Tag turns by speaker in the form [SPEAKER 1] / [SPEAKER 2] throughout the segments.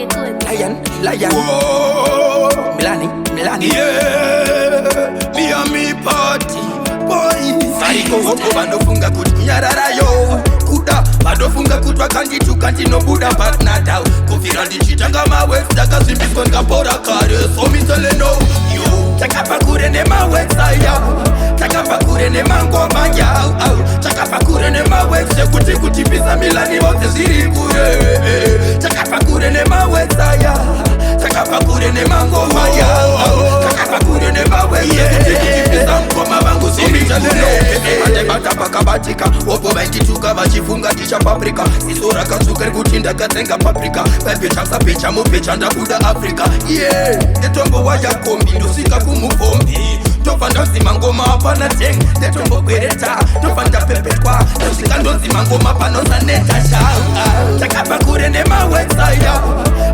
[SPEAKER 1] Lyaan.
[SPEAKER 2] Whoa.
[SPEAKER 1] Milani.
[SPEAKER 2] Yeah. Me and me party boys. Sariko banofunga kutunyarara yo. Kuda banofunga kutwa kanditu kantino buda partner. Kufira ndichitanga maweks takasimbiswa ngapora kare. So me tell you no. Yo. Takabva Kure ne maweks aya. Takabva Kure ne mangoma yao. Takabva Kure ne maweks kuti pisa milani wote ziri kure. Takabva Kure ne maweks aya. Takabva Kure ne mangoma yao. Takabva Kure ne maweks kuti pisa mkoma vangu ziri kure. Ate bata pakabatika. Wopo baitituka vachifunga tisha paprika. Isora katsukari kutinda katenga paprika. Pepe chaksa pecha mupecha ndakuda Afrika. Yeah. Netombo waya kombi ndosika kumufombi. Tofanda zimangoma hapana teng. Netombo kwereta. Tofanda pepetwa. Ndosika ndozimangoma panoza neta shau. Takabva Kure ne maweks aya.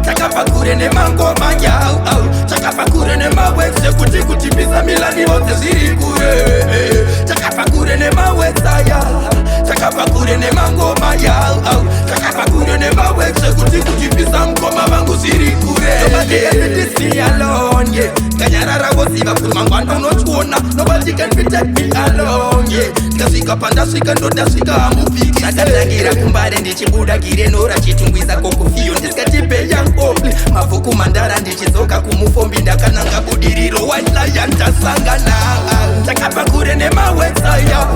[SPEAKER 2] Takabva Kure ne mangoma yao. Takabva Kure ne maweks kuti pisa milani wote ziri kure. Takabva Kure ne maweks aya. Takabva Kure ne mangoma yao. Takabva Kure ne maweks kuti pisa mkoma vangu ziri kure. Nobody ever see alone, yeah. Kanyarara woziva kuti mangwana unochiona. Nobody can be take me alone, yeah. Ndasvika pandasvika ndodasvika hamupiki. Ndakatangira kumbare ndichibuda gire nora chitungwiza kokufiyo ndisikatipe yangobli. Mavuku mandara ndichizoka kumufombi ndakananga budiriro White Lyaan tasangana. Takabva Kure ne maweks aya.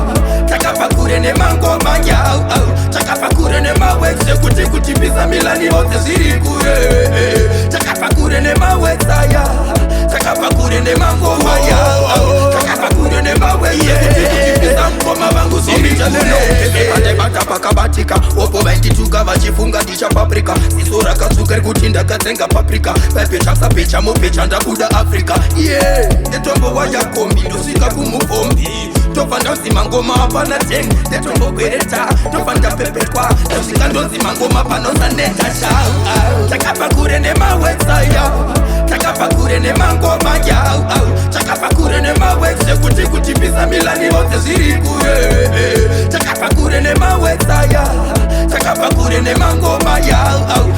[SPEAKER 2] Takabva Kure ne mangoma yao. Takabva Kure ne maweks kuti pisa milani wote ziri kure. Takabva Kure ne maweks aya. Takabva Kure ne mangoma yao. Takabva Kure ne maweks kuti pisa mkoma vangu ziri kure. Ate bata pakabatika. Wopo baitituka vachifunga tisha paprika. Isora katsukari kutinda katenga paprika. Pepe chaksa pecha mupecha ndakuda Afrika. Yeah. Netombo waya kombi ndosika kumufombi. Tofanda zimangoma hapana teng. Netombo kwereta. Tofanda pepetwa. Ndosika ndozimangoma panoza neta shau. Takabva Kure ne maweks aya. Takabva Kure ne mangoma yao. Takabva Kure ne maweks kuti pisa milani wote ziri kure. Takabva Kure ne maweks aya. Takabva Kure ne mangoma yao.